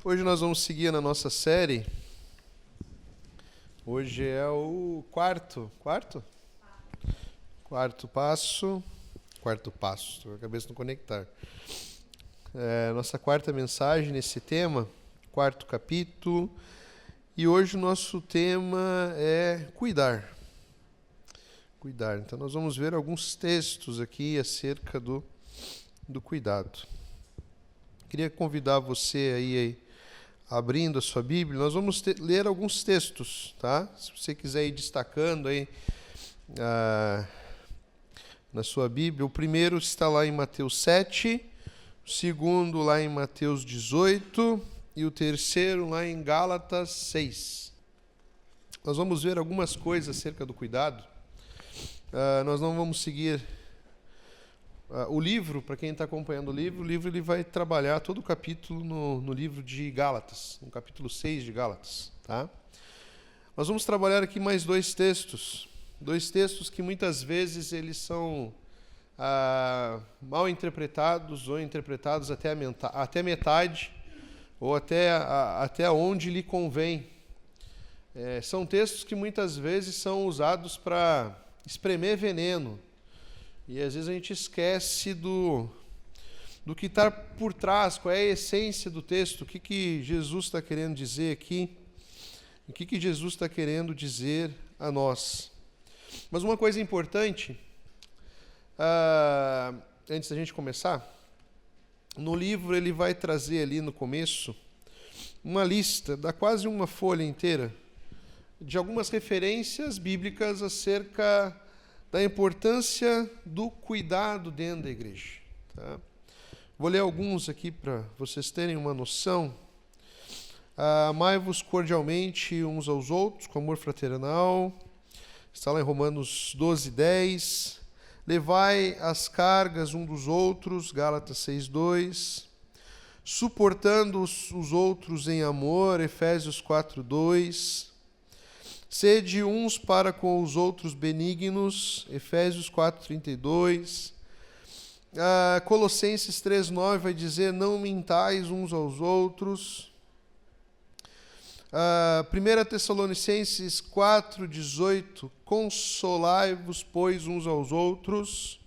Hoje nós vamos seguir na nossa série. Hoje é o quarto passo, estou com a cabeça no conectar. Nossa quarta mensagem nesse tema, quarto capítulo, e hoje o nosso tema é cuidar. Então nós vamos ver alguns textos aqui acerca do cuidado. Queria convidar você aí abrindo a sua Bíblia, nós vamos ler alguns textos, tá? Se você quiser ir destacando aí na sua Bíblia, o primeiro está lá em Mateus 7, o segundo lá em Mateus 18 e o terceiro lá em Gálatas 6. Nós vamos ver algumas coisas acerca do cuidado. Nós não vamos seguir o livro. Para quem está acompanhando o livro ele vai trabalhar todo o capítulo no livro de Gálatas, no capítulo 6 de Gálatas. Tá? Nós vamos trabalhar aqui mais dois textos que muitas vezes eles são mal interpretados ou interpretados até metade ou até onde lhe convém. São textos que muitas vezes são usados para espremer veneno. E às vezes a gente esquece do que está por trás, qual é a essência do texto, o que Jesus está querendo dizer aqui, o que Jesus está querendo dizer a nós. Mas uma coisa importante, antes da gente começar, no livro ele vai trazer ali no começo uma lista, dá quase uma folha inteira, de algumas referências bíblicas acerca da importância do cuidado dentro da igreja. Tá? Vou ler alguns aqui para vocês terem uma noção. Amai-vos cordialmente uns aos outros, com amor fraternal. Está lá em Romanos 12, 10. Levai as cargas uns dos outros, Gálatas 6, 2. Suportando os outros em amor, Efésios 4, 2. Sede uns para com os outros benignos, Efésios 4:32. Colossenses 3:9 vai dizer, não mintais uns aos outros. 1 Tessalonicenses 4:18, consolai-vos, pois, uns aos outros.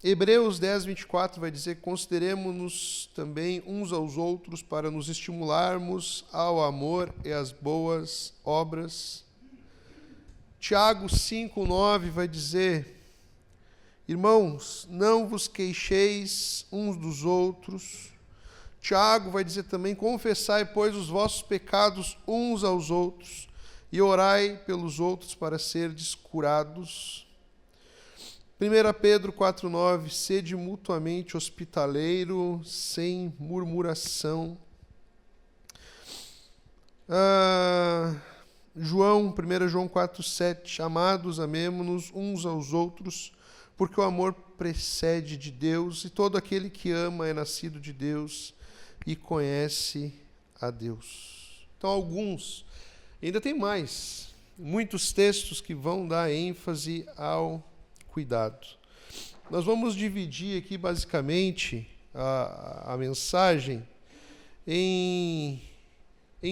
Hebreus 10:24 vai dizer, consideremo-nos também uns aos outros para nos estimularmos ao amor e às boas obras. Tiago 5:9 vai dizer, irmãos, não vos queixeis uns dos outros. Tiago vai dizer também, confessai, pois, os vossos pecados uns aos outros e orai pelos outros para serdes curados. 1 Pedro 4:9, sede mutuamente hospitaleiro, sem murmuração. 1 João 4:7, amados, amemo-nos uns aos outros, porque o amor procede de Deus, e todo aquele que ama é nascido de Deus e conhece a Deus. Então, ainda tem mais, muitos textos que vão dar ênfase ao cuidado. Nós vamos dividir aqui basicamente a mensagem em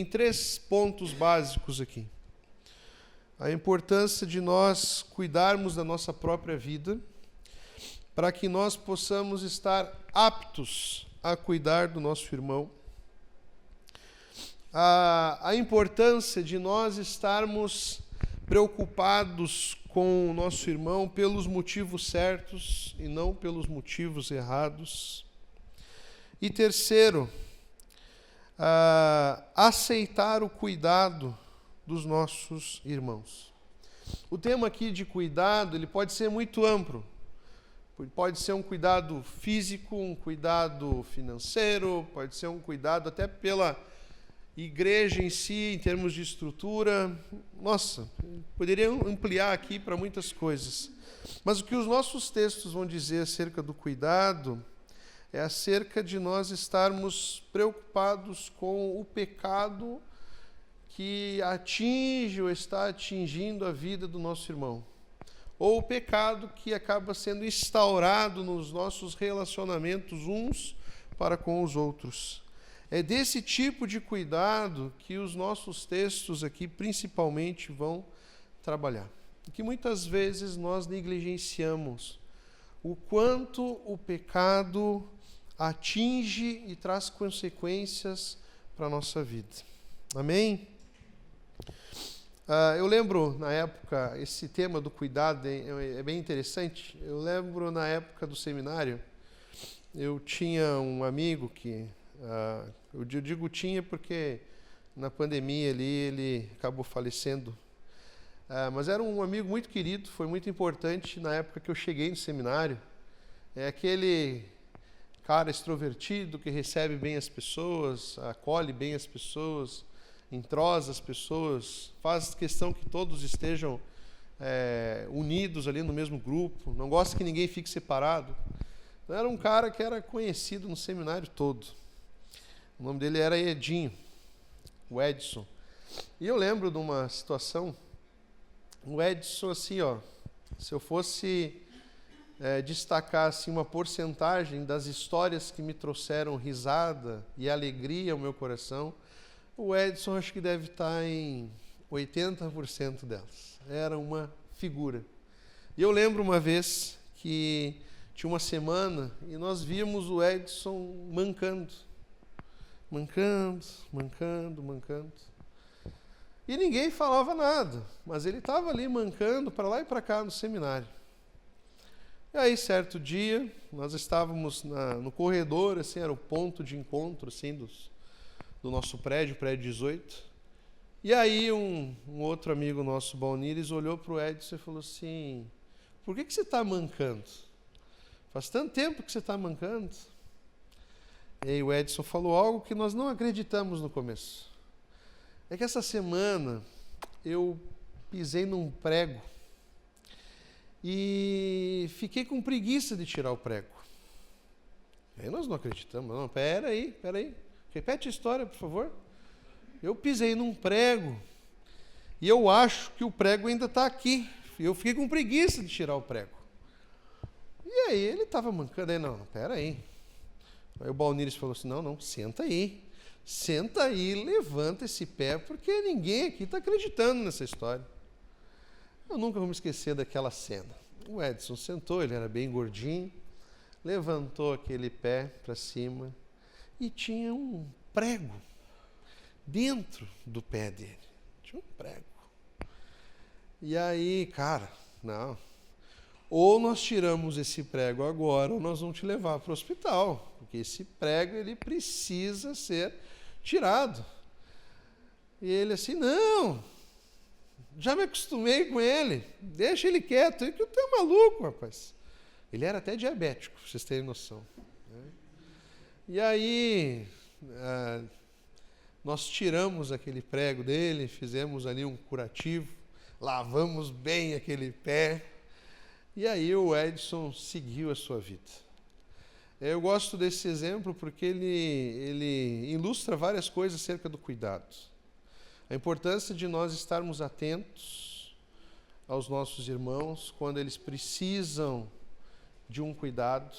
3 pontos básicos aqui. A importância de nós cuidarmos da nossa própria vida, para que nós possamos estar aptos a cuidar do nosso irmão. A importância de nós estarmos preocupados com o nosso irmão pelos motivos certos e não pelos motivos errados. E terceiro, aceitar o cuidado dos nossos irmãos. O tema aqui de cuidado, ele pode ser muito amplo. Pode ser um cuidado físico, um cuidado financeiro, pode ser um cuidado até pela igreja em si, em termos de estrutura. Nossa, poderia ampliar aqui para muitas coisas. Mas o que os nossos textos vão dizer acerca do cuidado é acerca de nós estarmos preocupados com o pecado que atinge ou está atingindo a vida do nosso irmão. ou o pecado que acaba sendo instaurado nos nossos relacionamentos uns para com os outros. É desse tipo de cuidado que os nossos textos aqui principalmente vão trabalhar. E que muitas vezes nós negligenciamos o quanto o pecado atinge e traz consequências para a nossa vida. Amém? Eu lembro, na época, esse tema do cuidado é bem interessante. Eu lembro, na época do seminário, eu tinha um amigo que... eu digo tinha porque na pandemia ali ele acabou falecendo. Mas era um amigo muito querido, foi muito importante na época que eu cheguei no seminário. É aquele cara extrovertido que recebe bem as pessoas, acolhe bem as pessoas, entrosa as pessoas, faz questão que todos estejam unidos ali no mesmo grupo, não gosta que ninguém fique separado. Era um cara que era conhecido no seminário todo. O nome dele era Edinho, o Edson. E eu lembro de uma situação, o Edson, assim, se eu fosse destacar assim, uma porcentagem das histórias que me trouxeram risada e alegria ao meu coração, o Edson acho que deve estar em 80% delas. Era uma figura. E eu lembro uma vez que tinha uma semana e nós víamos o Edson mancando. E ninguém falava nada, mas ele estava ali mancando para lá e para cá no seminário. E aí, certo dia, nós estávamos no corredor, assim, era o ponto de encontro assim, do nosso prédio 18. E aí um outro amigo nosso, Balnires, olhou para o Edson e falou assim: por que você está mancando? Faz tanto tempo que você está mancando. E aí o Edson falou algo que nós não acreditamos no começo. É que essa semana eu pisei num prego e fiquei com preguiça de tirar o prego. Aí nós não acreditamos. Não, peraí. Repete a história, por favor. Eu pisei num prego e eu acho que o prego ainda está aqui. Eu fiquei com preguiça de tirar o prego. E aí ele estava mancando. Aí, não, peraí. Aí o Balnires falou assim, não, senta aí, levanta esse pé, porque ninguém aqui está acreditando nessa história. Eu nunca vou me esquecer daquela cena. O Edson sentou, ele era bem gordinho, levantou aquele pé para cima e tinha um prego dentro do pé dele. Tinha um prego. E aí, cara, não... Ou nós tiramos esse prego agora, ou nós vamos te levar para o hospital, porque esse prego ele precisa ser tirado. E ele assim, não, já me acostumei com ele, deixa ele quieto, que eu tô maluco, rapaz. Ele era até diabético, para vocês terem noção. E aí, nós tiramos aquele prego dele, fizemos ali um curativo, lavamos bem aquele pé. E aí o Edson seguiu a sua vida. Eu gosto desse exemplo porque ele ilustra várias coisas acerca do cuidado. A importância de nós estarmos atentos aos nossos irmãos quando eles precisam de um cuidado.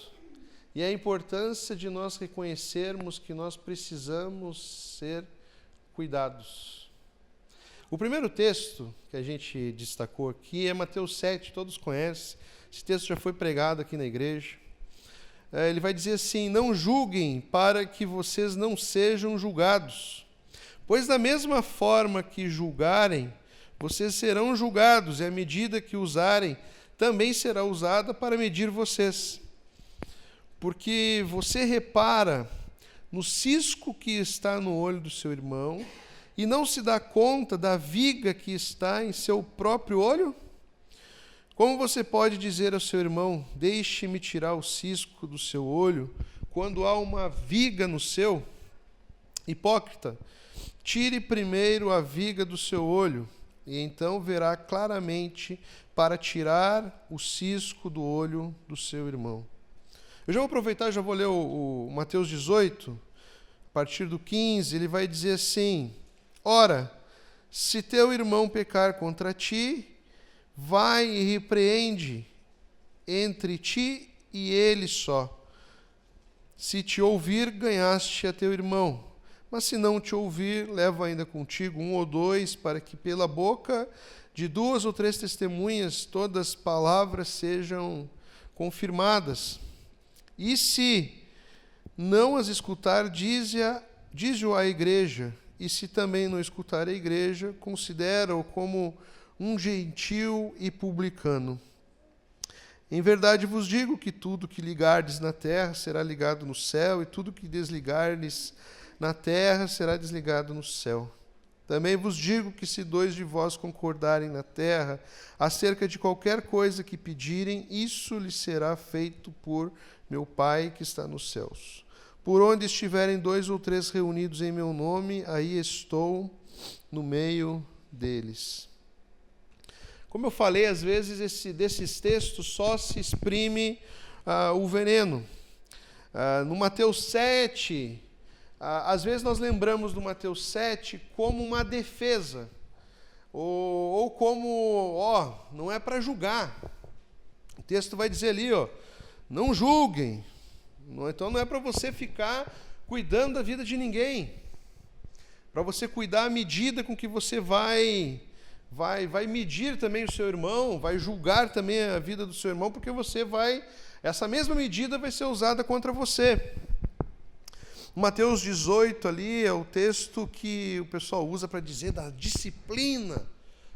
E a importância de nós reconhecermos que nós precisamos ser cuidados. O primeiro texto que a gente destacou aqui é Mateus 7, todos conhecem. Esse texto já foi pregado aqui na igreja. Ele vai dizer assim: não julguem para que vocês não sejam julgados. Pois da mesma forma que julgarem, vocês serão julgados, e a medida que usarem também será usada para medir vocês. Porque você repara no cisco que está no olho do seu irmão, e não se dá conta da viga que está em seu próprio olho? Como você pode dizer ao seu irmão, deixe-me tirar o cisco do seu olho, quando há uma viga no seu? Hipócrita, tire primeiro a viga do seu olho, e então verá claramente para tirar o cisco do olho do seu irmão. Eu já vou aproveitar, já vou ler o Mateus 18, a partir do 15, ele vai dizer assim: ora, se teu irmão pecar contra ti, vai e repreende entre ti e ele só. Se te ouvir, ganhaste a teu irmão. Mas se não te ouvir, leva ainda contigo 1 ou 2, para que pela boca de 2 ou 3 testemunhas todas as palavras sejam confirmadas. E se não as escutar, dize-o à igreja. E se também não escutar a igreja, considera-o como um gentil e publicano. Em verdade vos digo que tudo que ligardes na terra será ligado no céu, e tudo que desligardes na terra será desligado no céu. Também vos digo que se 2 de vós concordarem na terra acerca de qualquer coisa que pedirem, isso lhes será feito por meu Pai que está nos céus. Por onde estiverem 2 ou 3 reunidos em meu nome, aí estou no meio deles. Como eu falei, às vezes desses textos só se exprime o veneno. No Mateus 7, às vezes nós lembramos do Mateus 7 como uma defesa, ou como, não é para julgar. O texto vai dizer ali, não julguem. Então não é para você ficar cuidando da vida de ninguém, para você cuidar à medida com que você vai medir também o seu irmão, vai julgar também a vida do seu irmão, porque essa mesma medida vai ser usada contra você. Mateus 18 ali é o texto que o pessoal usa para dizer da disciplina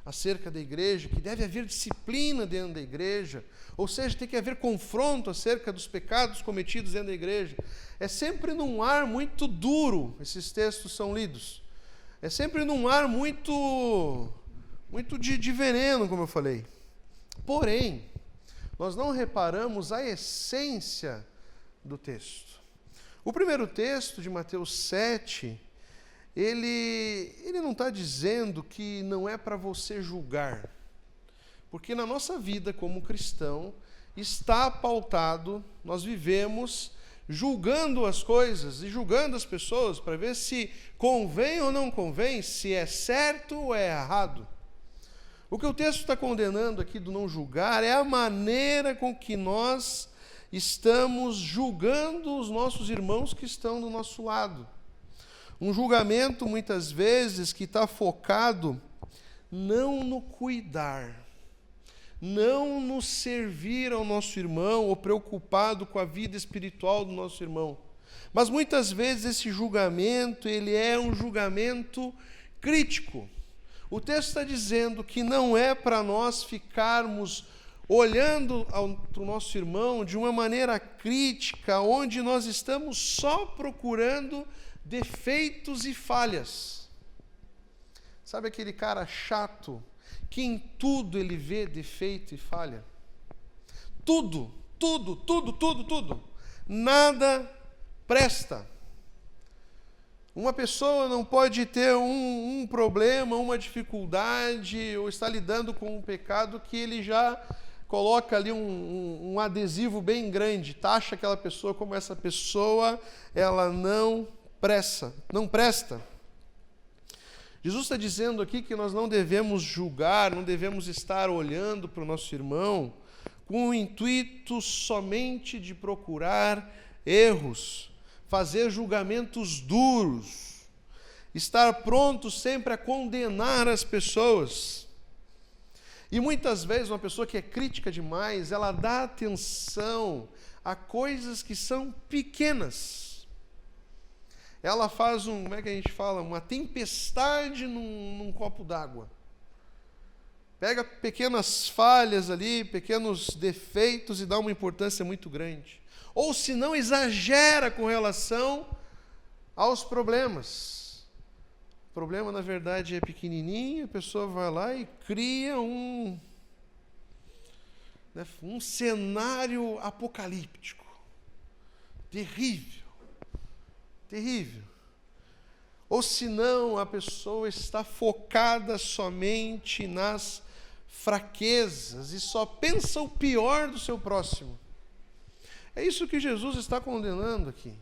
acerca da igreja, que deve haver disciplina dentro da igreja, ou seja, tem que haver confronto acerca dos pecados cometidos dentro da igreja. É sempre num ar muito duro esses textos são lidos. É sempre num ar muito de veneno, como eu falei. Porém, nós não reparamos a essência do texto. O primeiro texto de Mateus 7, ele não está dizendo que não é para você julgar. Porque na nossa vida como cristão, está pautado, nós vivemos julgando as coisas e julgando as pessoas para ver se convém ou não convém, se é certo ou é errado. O que o texto está condenando aqui do não julgar é a maneira com que nós estamos julgando os nossos irmãos que estão do nosso lado. Um julgamento, muitas vezes, que está focado não no cuidar, não no servir ao nosso irmão ou preocupado com a vida espiritual do nosso irmão. Mas muitas vezes esse julgamento, ele é um julgamento crítico. O texto está dizendo que não é para nós ficarmos olhando para o nosso irmão de uma maneira crítica, onde nós estamos só procurando defeitos e falhas. Sabe aquele cara chato, que em tudo ele vê defeito e falha? Tudo. Nada presta. Uma pessoa não pode ter um problema, uma dificuldade, ou está lidando com um pecado que ele já coloca ali um adesivo bem grande, taxa aquela pessoa como essa pessoa, ela não presta. Jesus está dizendo aqui que nós não devemos julgar, não devemos estar olhando para o nosso irmão com o intuito somente de procurar erros, fazer julgamentos duros, estar pronto sempre a condenar as pessoas. E muitas vezes uma pessoa que é crítica demais, ela dá atenção a coisas que são pequenas. Ela faz como é que a gente fala? Uma tempestade num copo d'água. Pega pequenas falhas ali, pequenos defeitos e dá uma importância muito grande. Ou se não, exagera com relação aos problemas. O problema, na verdade, é pequenininho, a pessoa vai lá e cria um cenário apocalíptico. Terrível. Ou se não, a pessoa está focada somente nas fraquezas e só pensa o pior do seu próximo. É isso que Jesus está condenando aqui.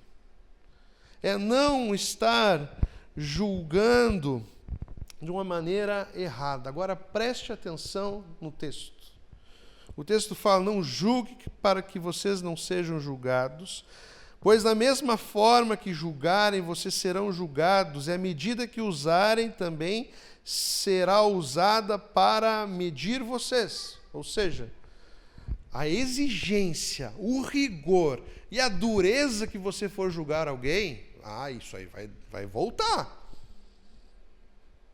É não estar julgando de uma maneira errada. Agora preste atenção no texto. O texto fala: não julgue para que vocês não sejam julgados, pois da mesma forma que julgarem, vocês serão julgados, e a medida que usarem também será usada para medir vocês. Ou seja, a exigência, o rigor e a dureza que você for julgar alguém, isso aí vai voltar.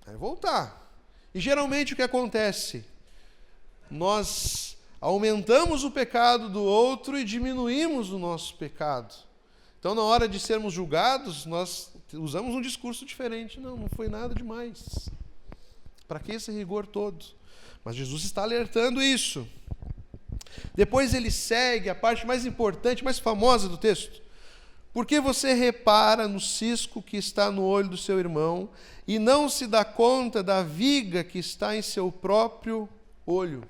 Vai voltar. E geralmente o que acontece? Nós aumentamos o pecado do outro e diminuímos o nosso pecado. Então, na hora de sermos julgados, nós usamos um discurso diferente. Não foi nada demais. Para que esse rigor todo? Mas Jesus está alertando isso. Depois ele segue a parte mais importante, mais famosa do texto. Por que você repara no cisco que está no olho do seu irmão e não se dá conta da viga que está em seu próprio olho?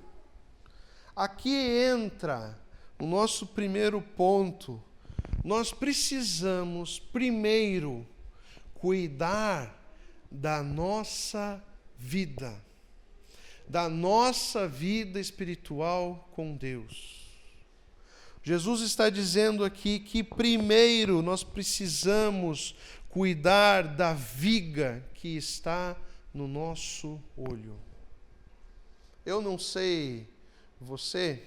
Aqui entra o nosso primeiro ponto. Nós precisamos, primeiro, cuidar da nossa vida espiritual com Deus. Jesus está dizendo aqui que, primeiro, nós precisamos cuidar da viga que está no nosso olho. Eu não sei você,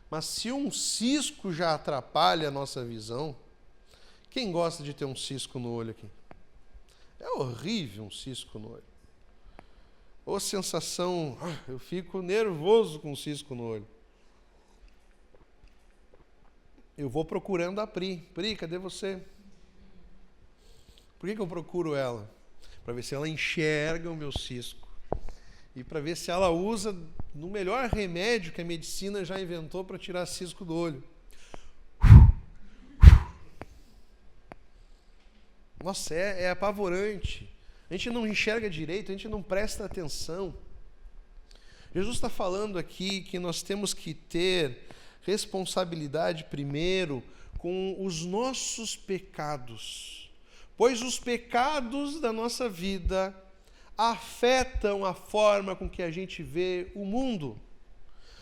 mas se um cisco já atrapalha a nossa visão, quem gosta de ter um cisco no olho aqui? É horrível um cisco no olho. Ou sensação, eu fico nervoso com um cisco no olho. Eu vou procurando a Pri. Pri, cadê você? Por que eu procuro ela? Para ver se ela enxerga o meu cisco. E para ver se ela usa no melhor remédio que a medicina já inventou para tirar cisco do olho. Nossa, é apavorante. A gente não enxerga direito, a gente não presta atenção. Jesus está falando aqui que nós temos que ter responsabilidade primeiro com os nossos pecados, pois os pecados da nossa vida afetam a forma com que a gente vê o mundo.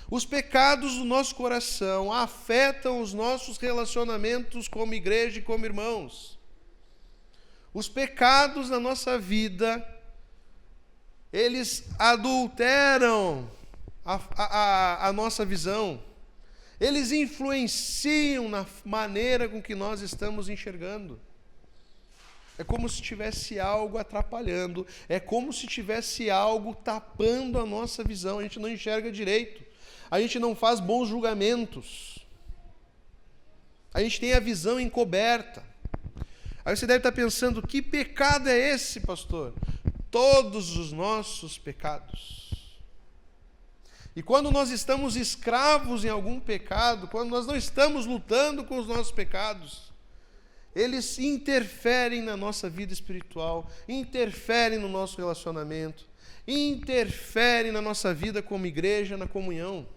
Os pecados do nosso coração afetam os nossos relacionamentos como igreja e como irmãos. Os pecados da nossa vida, eles adulteram a nossa visão. Eles influenciam na maneira com que nós estamos enxergando. É como se tivesse algo atrapalhando, é como se tivesse algo tapando a nossa visão. A gente não enxerga direito, a gente não faz bons julgamentos, a gente tem a visão encoberta. Aí você deve estar pensando: que pecado é esse, pastor? Todos os nossos pecados. E quando nós estamos escravos em algum pecado, quando nós não estamos lutando com os nossos pecados, eles interferem na nossa vida espiritual, interferem no nosso relacionamento, interferem na nossa vida como igreja, na comunhão.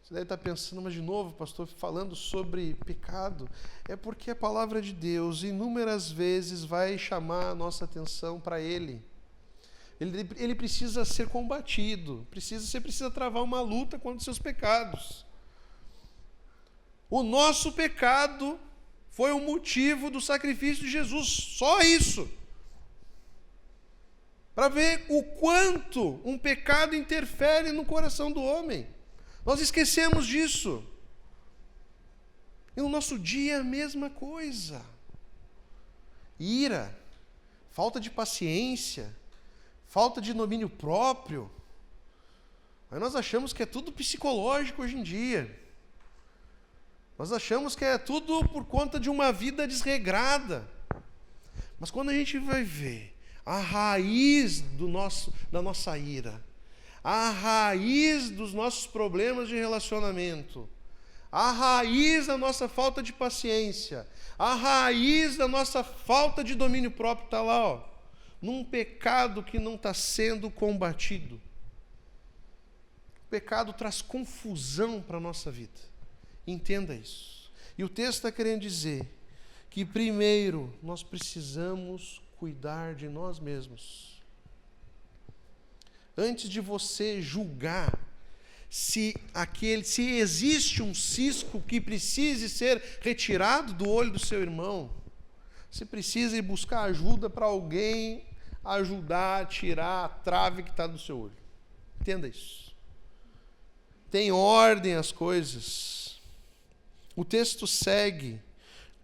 Você deve estar pensando: mas de novo, pastor, falando sobre pecado. É porque a palavra de Deus inúmeras vezes vai chamar a nossa atenção para ele. Ele precisa ser combatido, você precisa travar uma luta contra os seus pecados. O nosso pecado foi o motivo do sacrifício de Jesus, só isso. Para ver o quanto um pecado interfere no coração do homem. Nós esquecemos disso. E no nosso dia é a mesma coisa. Ira, falta de paciência, falta de domínio próprio. Aí nós achamos que é tudo psicológico hoje em dia. Nós achamos que é tudo por conta de uma vida desregrada. Mas quando a gente vai ver a raiz da nossa ira, a raiz dos nossos problemas de relacionamento, a raiz da nossa falta de paciência, a raiz da nossa falta de domínio próprio está lá, num pecado que não está sendo combatido. O pecado traz confusão para a nossa vida. Entenda isso. E o texto está querendo dizer que primeiro nós precisamos cuidar de nós mesmos. Antes de você julgar se existe um cisco que precise ser retirado do olho do seu irmão, você precisa ir buscar ajuda para alguém ajudar a tirar a trave que está do seu olho. Entenda isso. Tem ordem as coisas. O texto segue.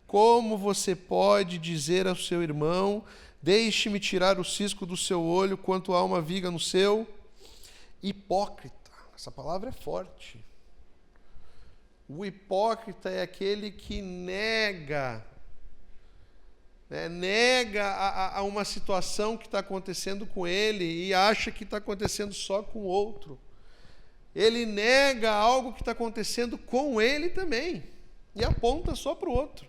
Como você pode dizer ao seu irmão: deixe-me tirar o cisco do seu olho, quanto há uma viga no seu? Hipócrita. Essa palavra é forte. O hipócrita é aquele que nega a uma situação que está acontecendo com ele e acha que está acontecendo só com o outro. Ele nega algo que está acontecendo com ele também e aponta só para o outro.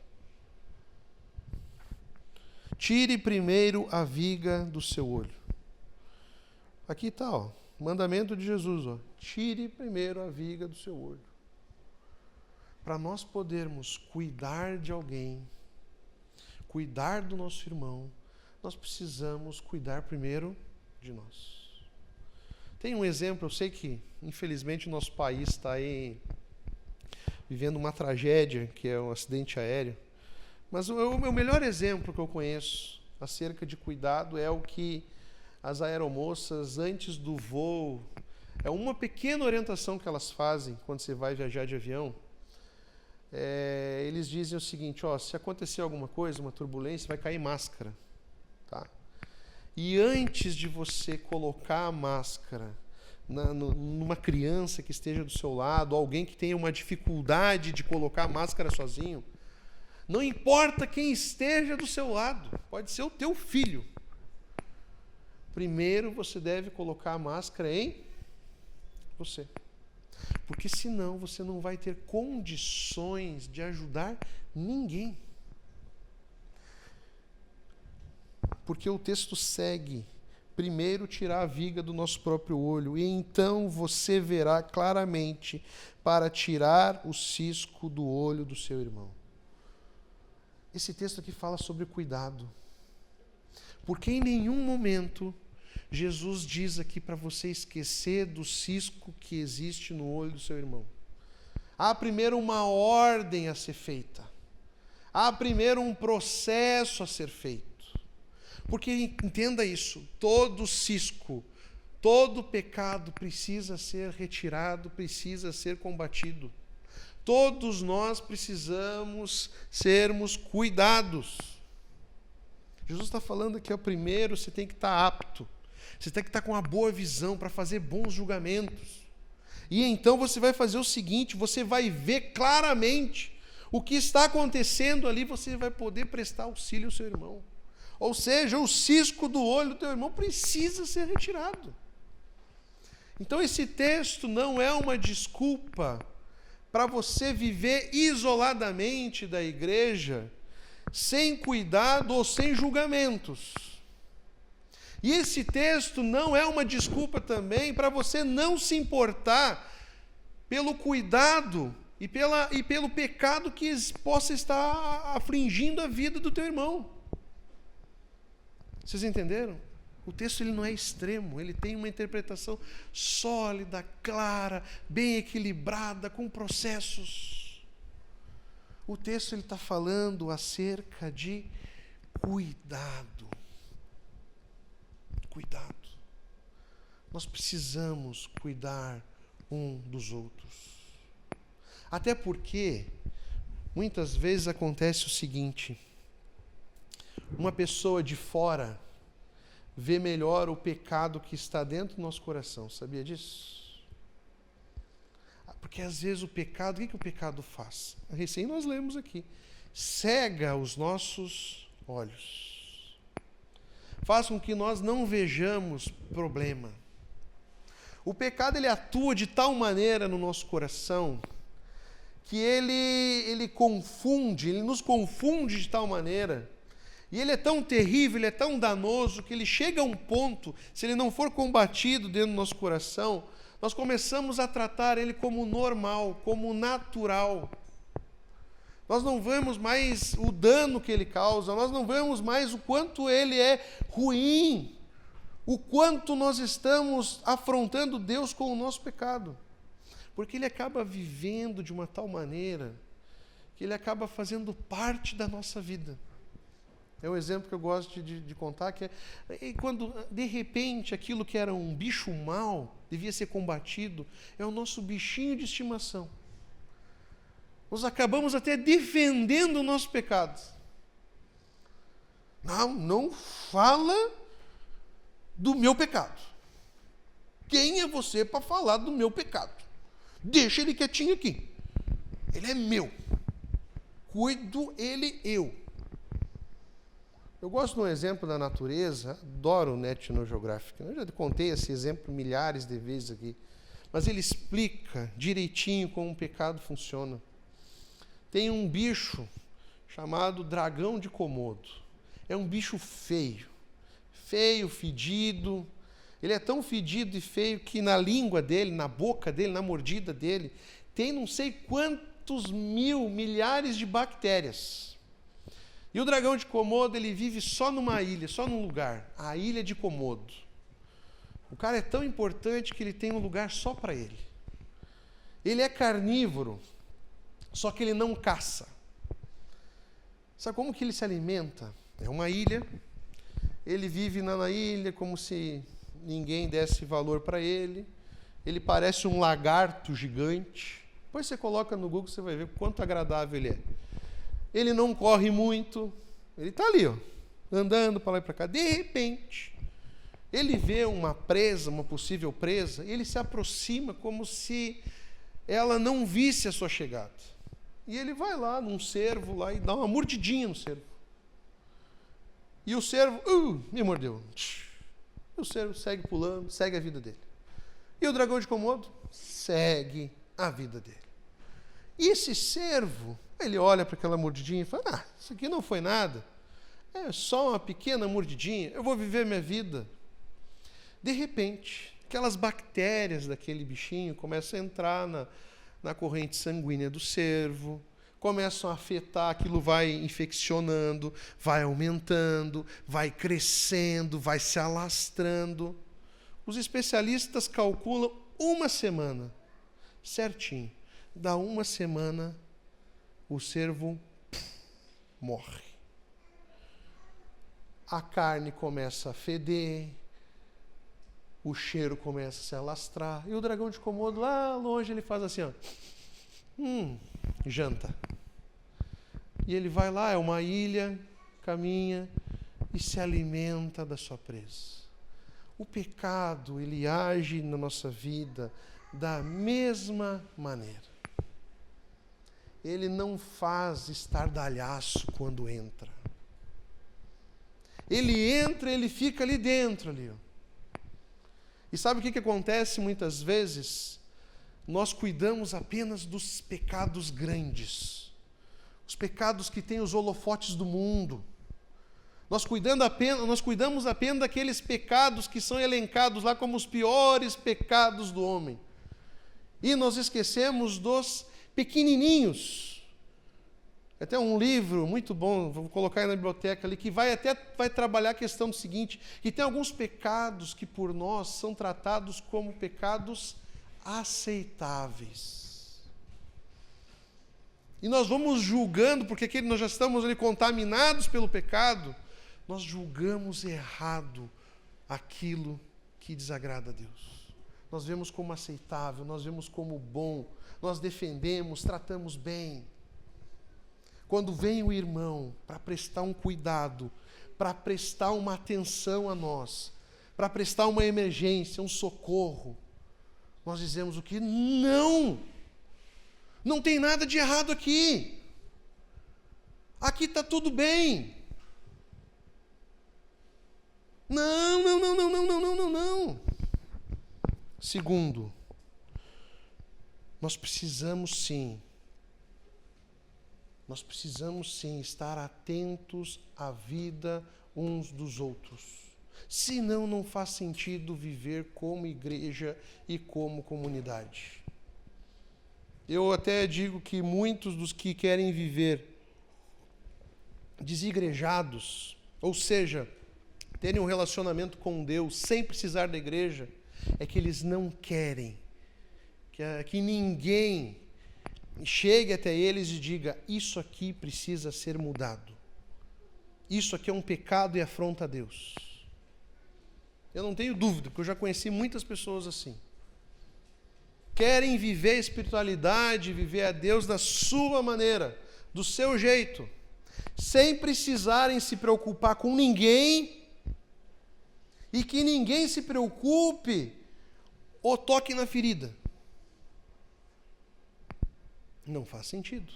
Tire primeiro a viga do seu olho. Aqui está, mandamento de Jesus. Tire primeiro a viga do seu olho. Para nós podermos cuidar de alguém, cuidar do nosso irmão, nós precisamos cuidar primeiro de nós. Tem um exemplo, eu sei que, infelizmente, o nosso país está aí vivendo uma tragédia, que é um acidente aéreo. Mas o meu melhor exemplo que eu conheço acerca de cuidado é o que as aeromoças, antes do voo, é uma pequena orientação que elas fazem quando você vai viajar de avião. Eles dizem o seguinte: se acontecer alguma coisa, uma turbulência, vai cair máscara. Tá? E antes de você colocar a máscara numa criança que esteja do seu lado, alguém que tenha uma dificuldade de colocar a máscara sozinho, não importa quem esteja do seu lado, pode ser o teu filho. Primeiro você deve colocar a máscara em você. Porque senão você não vai ter condições de ajudar ninguém. Porque o texto segue: primeiro tirar a viga do nosso próprio olho, e então você verá claramente para tirar o cisco do olho do seu irmão. Esse texto aqui fala sobre cuidado. Porque em nenhum momento Jesus diz aqui para você esquecer do cisco que existe no olho do seu irmão. Há primeiro uma ordem a ser feita. Há primeiro um processo a ser feito. Porque entenda isso, todo cisco, todo pecado precisa ser retirado, precisa ser combatido. Todos nós precisamos sermos cuidados. Jesus está falando aqui, primeiro você tem que estar apto. Você tem que estar com uma boa visão para fazer bons julgamentos. E então você vai fazer o seguinte: você vai ver claramente o que está acontecendo ali, você vai poder prestar auxílio ao seu irmão. Ou seja, o cisco do olho do teu irmão precisa ser retirado. Então esse texto não é uma desculpa para você viver isoladamente da igreja, sem cuidado ou sem julgamentos. E esse texto não é uma desculpa também para você não se importar pelo cuidado e pelo pecado que possa estar afligindo a vida do teu irmão. Vocês entenderam? O texto ele não é extremo, ele tem uma interpretação sólida, clara, bem equilibrada, com processos. O texto ele está falando acerca de cuidado. Cuidado. Nós precisamos cuidar um dos outros. Até porque, muitas vezes acontece o seguinte: uma pessoa de fora vê melhor o pecado que está dentro do nosso coração. Sabia disso? Porque às vezes o pecado, o que o pecado faz? Recém nós lemos aqui. Cega os nossos olhos. Faz com que nós não vejamos problema. O pecado ele atua de tal maneira no nosso coração que ele nos confunde de tal maneira. E ele é tão terrível, ele é tão danoso, que ele chega a um ponto, se ele não for combatido dentro do nosso coração, nós começamos a tratar ele como normal, como natural. Nós não vemos mais o dano que ele causa, nós não vemos mais o quanto ele é ruim, o quanto nós estamos afrontando Deus com o nosso pecado. Porque ele acaba vivendo de uma tal maneira que ele acaba fazendo parte da nossa vida. É um exemplo que eu gosto de contar, que é quando, de repente, aquilo que era um bicho mau, devia ser combatido, é o nosso bichinho de estimação. Nós acabamos até defendendo o nosso pecado. Não fala do meu pecado. Quem é você para falar do meu pecado? Deixa ele quietinho aqui. Ele é meu. Cuido ele, eu. Eu gosto de um exemplo da natureza, adoro o National Geographic. Eu já contei esse exemplo milhares de vezes aqui. Mas ele explica direitinho como o pecado funciona. Tem um bicho chamado dragão de Komodo. É um bicho feio. Feio, fedido. Ele é tão fedido e feio que na língua dele, na boca dele, na mordida dele, tem não sei quantos milhares de bactérias. E o dragão de Komodo, ele vive só numa ilha, só num lugar, a ilha de Komodo. O cara é tão importante que ele tem um lugar só para ele. Ele é carnívoro, só que ele não caça. Sabe como que ele se alimenta? É uma ilha, ele vive na ilha como se ninguém desse valor para ele. Ele parece um lagarto gigante. Depois você coloca no Google, você vai ver quanto agradável ele é. Ele não corre muito, ele está ali, andando para lá e para cá. De repente, ele vê uma presa, uma possível presa, e ele se aproxima como se ela não visse a sua chegada. E ele vai lá num cervo lá e dá uma mordidinha no cervo. E o cervo, me mordeu. E o cervo segue pulando, segue a vida dele. E o dragão de Komodo segue a vida dele. E esse cervo, ele olha para aquela mordidinha e fala, isso aqui não foi nada. É só uma pequena mordidinha, eu vou viver minha vida. De repente, aquelas bactérias daquele bichinho começam a entrar na corrente sanguínea do cervo, começam a afetar, aquilo vai infeccionando, vai aumentando, vai crescendo, vai se alastrando. Os especialistas calculam 1 semana, certinho. Dá 1 semana, o cervo morre. A carne começa a feder, o cheiro começa a se alastrar, e o dragão de Komodo, lá longe, ele faz assim, janta. E ele vai lá, é uma ilha, caminha e se alimenta da sua presa. O pecado, ele age na nossa vida da mesma maneira. Ele não faz estardalhaço quando entra. Ele entra, ele fica ali dentro. E sabe o que acontece muitas vezes? Nós cuidamos apenas dos pecados grandes. Os pecados que têm os holofotes do mundo. Nós cuidamos apenas daqueles pecados que são elencados lá como os piores pecados do homem. E nós esquecemos dos pequenininhos. Até um livro muito bom, vou colocar aí na biblioteca ali, que vai trabalhar a questão do seguinte, que tem alguns pecados que por nós são tratados como pecados aceitáveis. E nós vamos julgando, porque nós já estamos ali contaminados pelo pecado, nós julgamos errado aquilo que desagrada a Deus. Nós vemos como aceitável, nós vemos como bom, nós defendemos, tratamos bem. Quando vem o irmão para prestar um cuidado, para prestar uma atenção a nós, para prestar uma emergência, um socorro, nós dizemos o que? Não tem nada de errado aqui. Aqui está tudo bem. Não. Segundo, nós precisamos sim estar atentos à vida uns dos outros. Senão, não faz sentido viver como igreja e como comunidade. Eu até digo que muitos dos que querem viver desigrejados, ou seja, terem um relacionamento com Deus sem precisar da igreja, é que eles não querem que ninguém chegue até eles e diga: isso aqui precisa ser mudado. Isso aqui é um pecado e afronta a Deus. Eu não tenho dúvida, porque eu já conheci muitas pessoas assim. Querem viver a espiritualidade, viver a Deus da sua maneira, do seu jeito, sem precisarem se preocupar com ninguém e que ninguém se preocupe ou toque na ferida. Não faz sentido.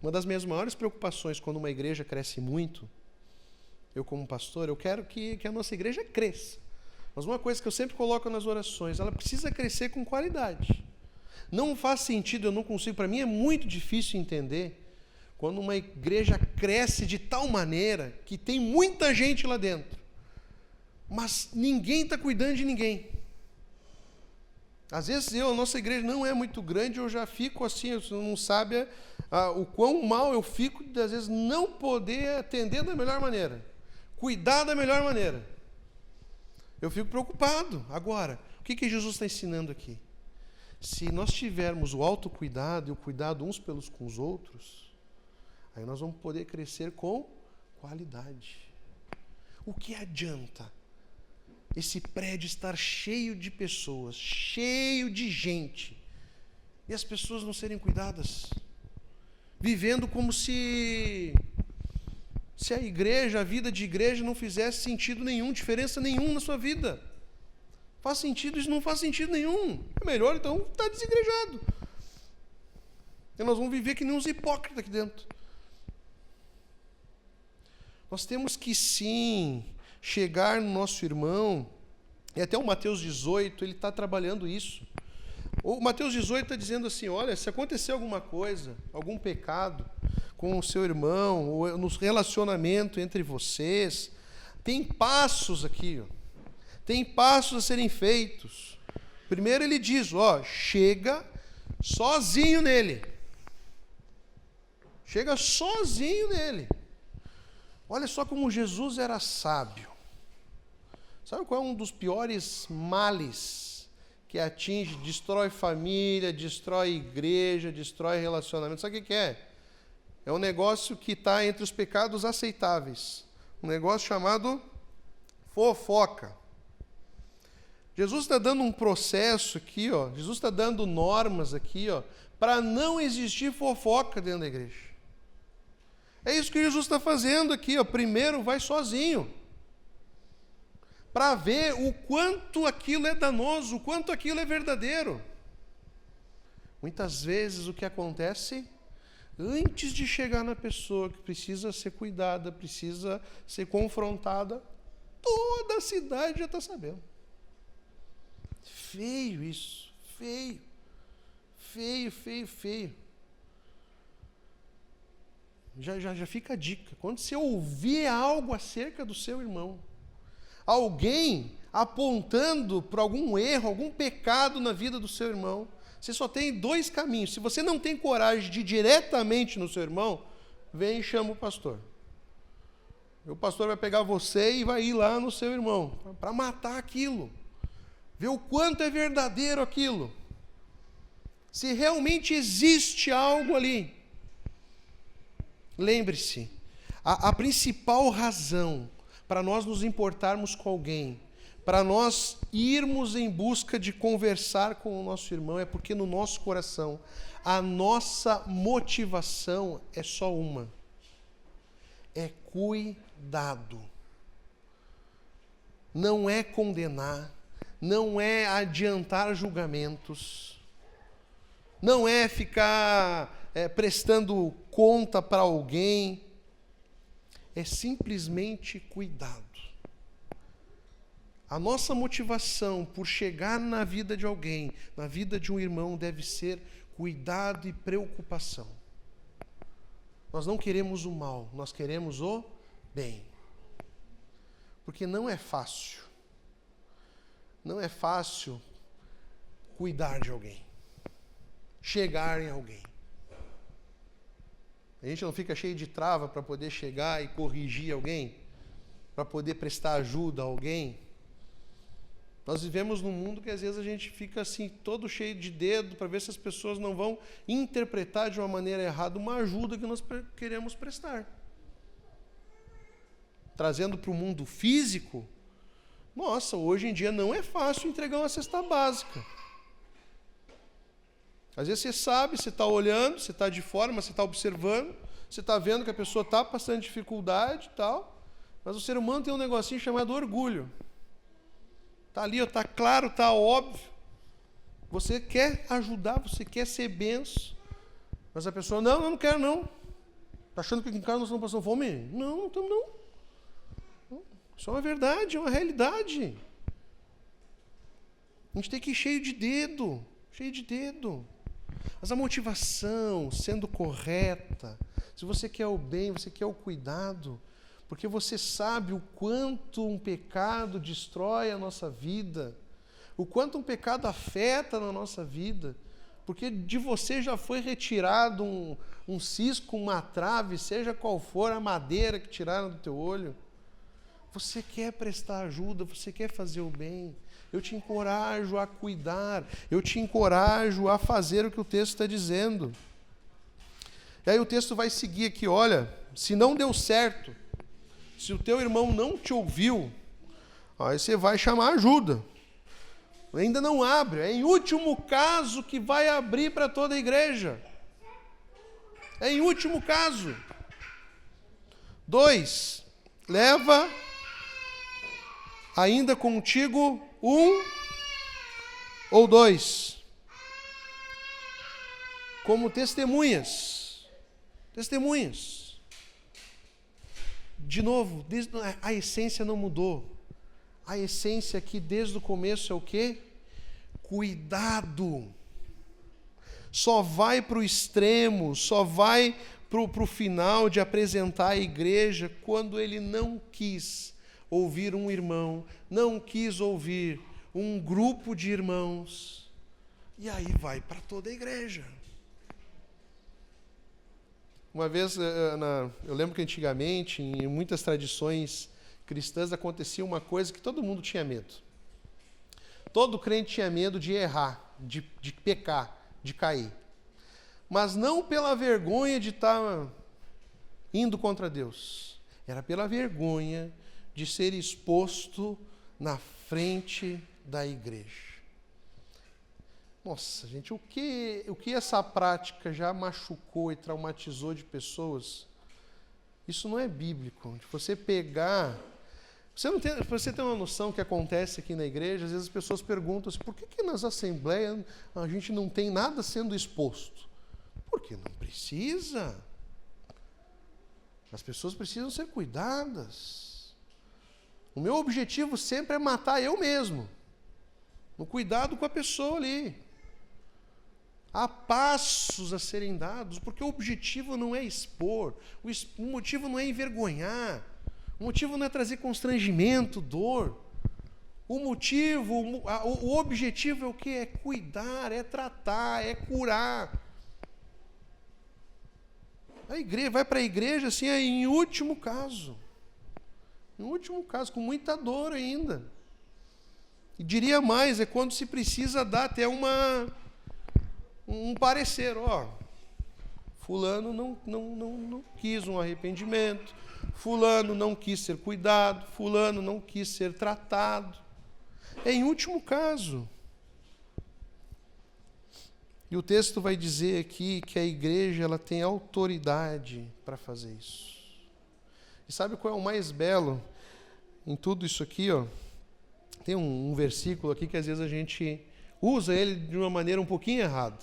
Uma das minhas maiores preocupações quando uma igreja cresce muito, eu como pastor, eu quero que a nossa igreja cresça. Mas uma coisa que eu sempre coloco nas orações, ela precisa crescer com qualidade. Não faz sentido, eu não consigo, para mim é muito difícil entender quando uma igreja cresce de tal maneira que tem muita gente lá dentro, mas ninguém está cuidando de ninguém. Às vezes a nossa igreja não é muito grande, eu já fico assim, você não sabe o quão mal eu fico de às vezes não poder atender da melhor maneira, cuidar da melhor maneira. Eu fico preocupado. Agora, o que Jesus está ensinando aqui? Se nós tivermos o autocuidado e o cuidado uns pelos com os outros, aí nós vamos poder crescer com qualidade. O que adianta esse prédio estar cheio de pessoas, cheio de gente, e as pessoas não serem cuidadas? Vivendo como se a igreja, a vida de igreja não fizesse sentido nenhum, diferença nenhuma na sua vida. Faz sentido? Isso não faz sentido nenhum. É melhor, então, estar desigrejado. E nós vamos viver que nem uns hipócritas aqui dentro. Nós temos que, sim, chegar no nosso irmão, e até o Mateus 18, ele está trabalhando isso. O Mateus 18 está dizendo assim, olha, se acontecer alguma coisa, algum pecado com o seu irmão, ou no relacionamento entre vocês, tem passos aqui, tem passos a serem feitos. Primeiro ele diz, chega sozinho nele. Chega sozinho nele. Olha só como Jesus era sábio. Sabe qual é um dos piores males que atinge, destrói família, destrói igreja, destrói relacionamento? Sabe o que é? É um negócio que está entre os pecados aceitáveis. Um negócio chamado fofoca. Jesus está dando um processo aqui, Jesus está dando normas aqui, para não existir fofoca dentro da igreja. É isso que Jesus está fazendo aqui, Primeiro vai sozinho, para ver o quanto aquilo é danoso, o quanto aquilo é verdadeiro. Muitas vezes o que acontece, antes de chegar na pessoa que precisa ser cuidada, precisa ser confrontada, toda a cidade já está sabendo. Feio isso, feio. Feio, feio, feio. Já fica a dica. Quando você ouvir algo acerca do seu irmão, alguém apontando para algum erro, algum pecado na vida do seu irmão, você só tem dois caminhos. Se você não tem coragem de ir diretamente no seu irmão, vem e chama o pastor. O pastor vai pegar você e vai ir lá no seu irmão, para matar aquilo. Ver o quanto é verdadeiro aquilo. Se realmente existe algo ali. Lembre-se, a principal razão para nós nos importarmos com alguém, para nós irmos em busca de conversar com o nosso irmão, é porque no nosso coração, a nossa motivação é só uma. É cuidado. Não é condenar, não é adiantar julgamentos, não é ficar prestando conta para alguém, é simplesmente cuidado. A nossa motivação por chegar na vida de alguém, na vida de um irmão, deve ser cuidado e preocupação. Nós não queremos o mal, nós queremos o bem. Porque não é fácil. Não é fácil cuidar de alguém. chegar em alguém. A gente não fica cheio de trava para poder chegar e corrigir alguém, para poder prestar ajuda a alguém. Nós vivemos num mundo que às vezes a gente fica assim, todo cheio de dedo, para ver se as pessoas não vão interpretar de uma maneira errada uma ajuda que nós queremos prestar. Trazendo para o mundo físico, nossa, hoje em dia não é fácil entregar uma cesta básica. Às vezes você sabe, você está olhando, você está de fora, mas você está observando, você está vendo que a pessoa está passando dificuldade e tal, mas o ser humano tem um negocinho chamado orgulho. Está ali, está claro, está óbvio. Você quer ajudar, você quer ser benção, mas a pessoa, não, eu não quero não. Está achando que aqui em casa nós estamos passando fome? Não, não estamos não. Isso é uma verdade, é uma realidade. A gente tem que ir cheio de dedo, cheio de dedo. Mas a motivação sendo correta, se você quer o bem, você quer o cuidado, porque você sabe o quanto um pecado destrói a nossa vida, o quanto um pecado afeta na nossa vida, porque de você já foi retirado um cisco, uma trave, seja qual for a madeira que tiraram do teu olho. Você quer prestar ajuda, você quer fazer o bem. Eu te encorajo a cuidar, eu te encorajo a fazer o que o texto está dizendo. E aí o texto vai seguir aqui, olha, se não deu certo, se o teu irmão não te ouviu, aí você vai chamar ajuda. Ainda não abre, é em último caso que vai abrir para toda a igreja. É em último caso. 2, leva ainda contigo 1 ou 2, como testemunhas. Testemunhas. De novo, a essência não mudou. A essência aqui desde o começo é o quê? Cuidado. Só vai para o extremo, só vai para o final de apresentar a igreja quando ele não quis ouvir um irmão, não quis ouvir um grupo de irmãos, e aí vai para toda a igreja. Uma vez, eu lembro que antigamente, em muitas tradições cristãs, acontecia uma coisa que todo mundo tinha medo. Todo crente tinha medo de errar, de pecar, de cair. Mas não pela vergonha de estar indo contra Deus. Era pela vergonha de ser exposto na frente da igreja. Nossa, gente, o que essa prática já machucou e traumatizou de pessoas? Isso não é bíblico. De você pegar... Você tem uma noção que acontece aqui na igreja, às vezes as pessoas perguntam assim, por que nas assembleias a gente não tem nada sendo exposto? Porque não precisa. As pessoas precisam ser cuidadas. O meu objetivo sempre é matar eu mesmo. No cuidado com a pessoa ali. Há passos a serem dados, porque o objetivo não é expor, o motivo não é envergonhar, o motivo não é trazer constrangimento, dor. O objetivo é o quê? É cuidar, é tratar, é curar. A igreja vai para a igreja assim, é em último caso. Em último caso, com muita dor ainda. E diria mais, é quando se precisa dar até um parecer. Fulano não quis um arrependimento, fulano não quis ser cuidado, fulano não quis ser tratado. É em último caso. E o texto vai dizer aqui que a igreja ela tem autoridade para fazer isso. E sabe qual é o mais belo em tudo isso aqui? Tem um versículo aqui que às vezes a gente usa ele de uma maneira um pouquinho errada,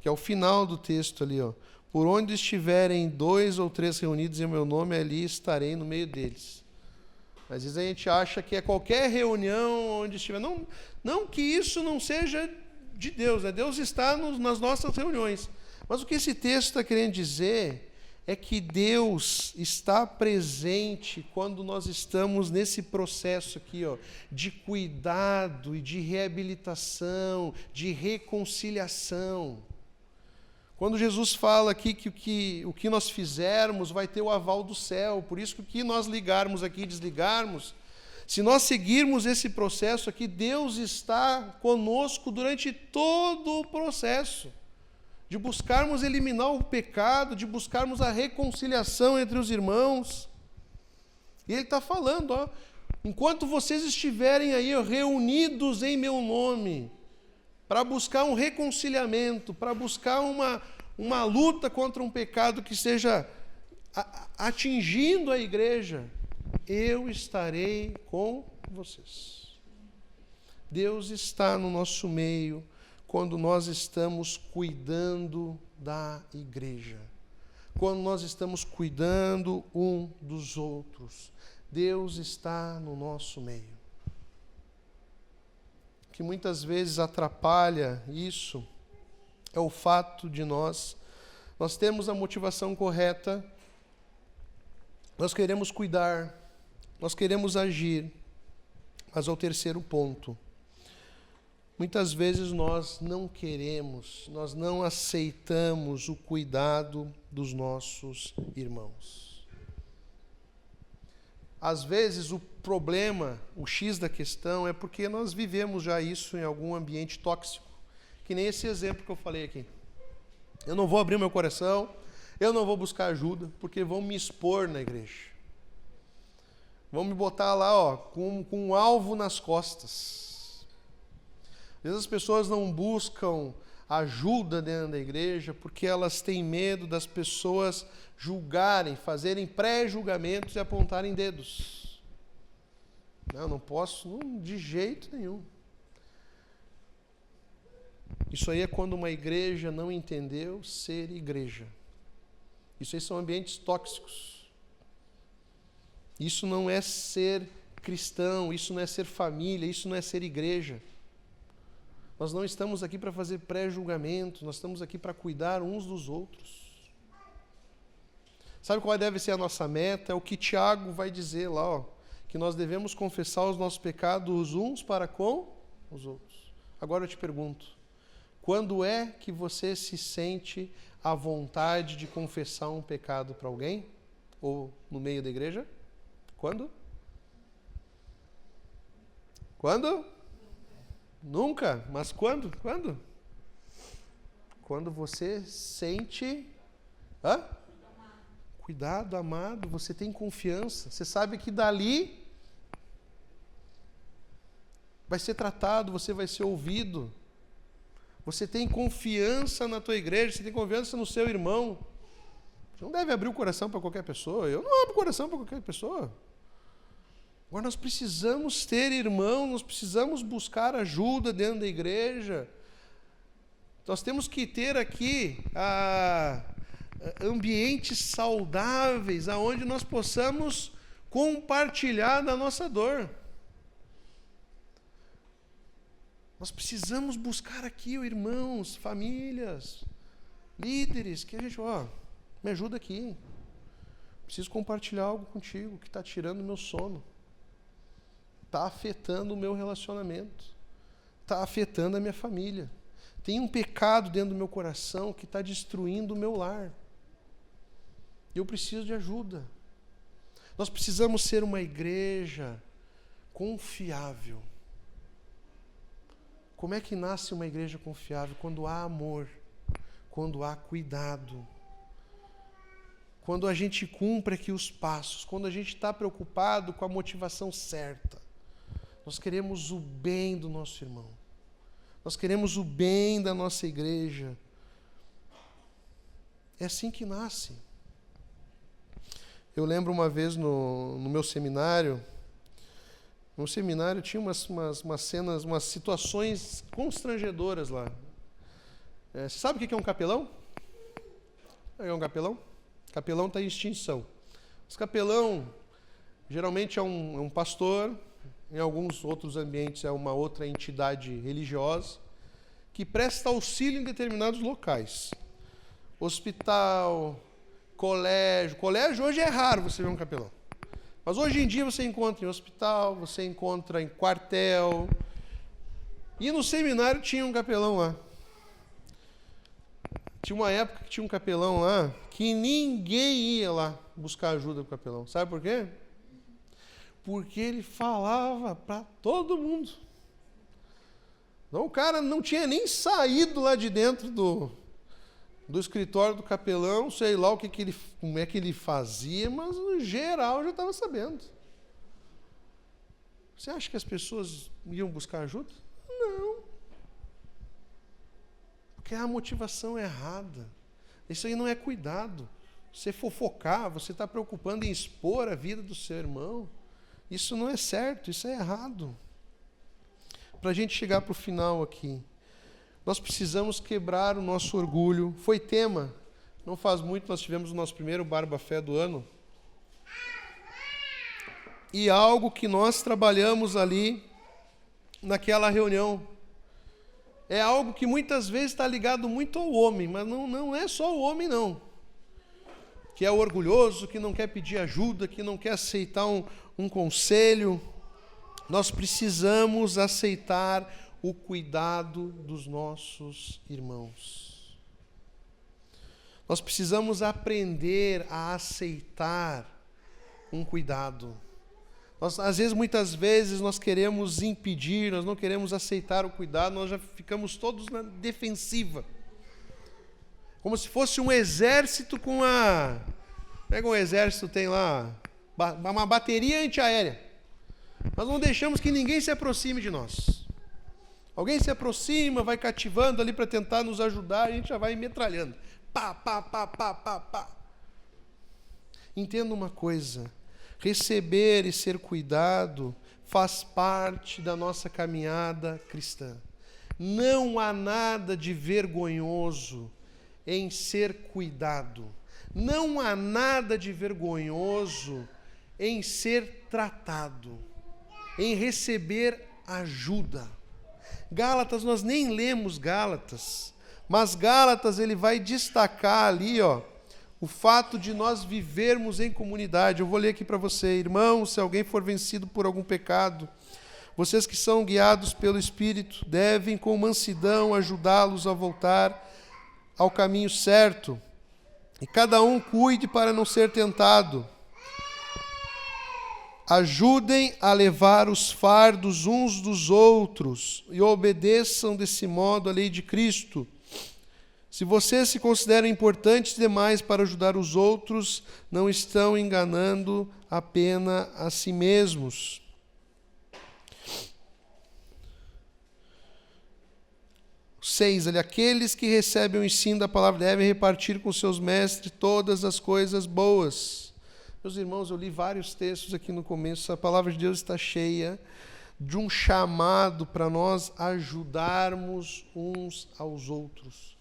que é o final do texto ali. Por onde estiverem 2 ou 3 reunidos em meu nome, ali estarei no meio deles. Às vezes a gente acha que é qualquer reunião onde estiver. Não que isso não seja de Deus, né? Deus está nas nossas reuniões. Mas o que esse texto está querendo dizer é que Deus está presente quando nós estamos nesse processo aqui, de cuidado e de reabilitação, de reconciliação. Quando Jesus fala aqui que o que nós fizermos vai ter o aval do céu, por isso que o que nós ligarmos aqui e desligarmos, se nós seguirmos esse processo aqui, Deus está conosco durante todo o processo, de buscarmos eliminar o pecado, de buscarmos a reconciliação entre os irmãos. E Ele está falando, ó, enquanto vocês estiverem aí reunidos em meu nome, para buscar um reconciliamento, para buscar uma luta contra um pecado que esteja atingindo a igreja, eu estarei com vocês. Deus está no nosso meio quando nós estamos cuidando da igreja, quando nós estamos cuidando um dos outros. Deus está no nosso meio. O que muitas vezes atrapalha isso é o fato de nós temos a motivação correta, nós queremos cuidar, nós queremos agir, mas ao terceiro ponto, muitas vezes nós não queremos, nós não aceitamos o cuidado dos nossos irmãos. Às vezes o problema, o X da questão, é porque nós vivemos já isso em algum ambiente tóxico, que nem esse exemplo que eu falei aqui. Eu não vou abrir meu coração, eu não vou buscar ajuda, porque vão me expor na igreja. Vão me botar lá, ó, com um alvo nas costas. Às vezes as pessoas não buscam ajuda dentro da igreja porque elas têm medo das pessoas julgarem, fazerem pré-julgamentos e apontarem dedos. Não posso, de jeito nenhum. Isso aí é quando uma igreja não entendeu ser igreja. Isso aí são ambientes tóxicos. Isso não é ser cristão, isso não é ser família, isso não é ser igreja. Nós não estamos aqui para fazer pré-julgamento, nós estamos aqui para cuidar uns dos outros. Sabe qual deve ser a nossa meta? É o que Tiago vai dizer lá, ó, que nós devemos confessar os nossos pecados uns para com os outros. Agora eu te pergunto, quando é que você se sente à vontade de confessar um pecado para alguém? Ou no meio da igreja? Quando? Quando? Nunca. Mas quando? Quando? Quando você sente... Cuidado, amado. Você tem confiança. Você sabe que dali vai ser tratado, você vai ser ouvido. Você tem confiança na tua igreja, você tem confiança no seu irmão. Você não deve abrir o coração para qualquer pessoa. Eu não abro o coração para qualquer pessoa. Agora nós precisamos ter irmão, nós precisamos buscar ajuda dentro da igreja. Nós temos que ter aqui ambientes saudáveis, aonde nós possamos compartilhar da nossa dor. Nós precisamos buscar aqui, irmãos, famílias, líderes, que a gente, me ajuda aqui. Preciso compartilhar algo contigo que está tirando o meu sono. Está afetando o meu relacionamento. Está afetando a minha família. Tem um pecado dentro do meu coração que está destruindo o meu lar. Eu preciso de ajuda. Nós precisamos ser uma igreja confiável. Como é que nasce uma igreja confiável? Quando há amor, quando há cuidado, quando a gente cumpre aqui os passos, quando a gente está preocupado com a motivação certa. Nós queremos o bem do nosso irmão. Nós queremos o bem da nossa igreja. É assim que nasce. Eu lembro uma vez no meu seminário, tinha umas cenas, umas situações constrangedoras lá. Você sabe o que é um capelão? O que é um capelão? Capelão está em extinção. Os capelão geralmente é um pastor, em alguns outros ambientes é uma outra entidade religiosa, que presta auxílio em determinados locais. Hospital, colégio. Colégio hoje é raro você ver um capelão. Mas hoje em dia você encontra em hospital, você encontra em quartel. E no seminário tinha um capelão lá. Tinha uma época que tinha um capelão lá que ninguém ia lá buscar ajuda do capelão. Sabe por quê? Porque ele falava para todo mundo. Então, o cara não tinha nem saído lá de dentro do escritório do capelão, sei lá como é que ele fazia, mas no geral já estava sabendo. Você acha que as pessoas iam buscar ajuda? Não. Porque a motivação é errada. Isso aí não é cuidado. Você fofocar, você está preocupando em expor a vida do seu irmão. Isso não é certo, isso é errado. Para a gente chegar para o final aqui, nós precisamos quebrar o nosso orgulho. Foi tema, não faz muito, nós tivemos o nosso primeiro Barba Fé do ano. E algo que nós trabalhamos ali naquela reunião. É algo que muitas vezes está ligado muito ao homem, mas não é só o homem não. Que é orgulhoso, que não quer pedir ajuda, que não quer aceitar um conselho. Nós precisamos aceitar o cuidado dos nossos irmãos. Nós precisamos aprender a aceitar um cuidado. Muitas vezes, nós queremos impedir, nós não queremos aceitar o cuidado, nós já ficamos todos na defensiva. Como se fosse um exército Pega um exército, tem lá uma bateria antiaérea. Nós não deixamos que ninguém se aproxime de nós. Alguém se aproxima, vai cativando ali para tentar nos ajudar, a gente já vai metralhando. Pá, pá, pá, pá, pá, pá. Entenda uma coisa. Receber e ser cuidado faz parte da nossa caminhada cristã. Não há nada de vergonhoso em ser cuidado. Não há nada de vergonhoso em ser tratado, em receber ajuda. Gálatas, nós nem lemos Gálatas, mas Gálatas ele vai destacar ali, o fato de nós vivermos em comunidade. Eu vou ler aqui para você. Irmãos, se alguém for vencido por algum pecado, vocês que são guiados pelo Espírito devem com mansidão ajudá-los a voltar ao caminho certo. E cada um cuide para não ser tentado. Ajudem a levar os fardos uns dos outros e obedeçam desse modo a lei de Cristo. Se vocês se consideram importantes demais para ajudar os outros, não estão enganando apenas a si mesmos. Seis, aqueles que recebem o ensino da palavra devem repartir com seus mestres todas as coisas boas. Meus irmãos, eu li vários textos aqui no começo, a palavra de Deus está cheia de um chamado para nós ajudarmos uns aos outros,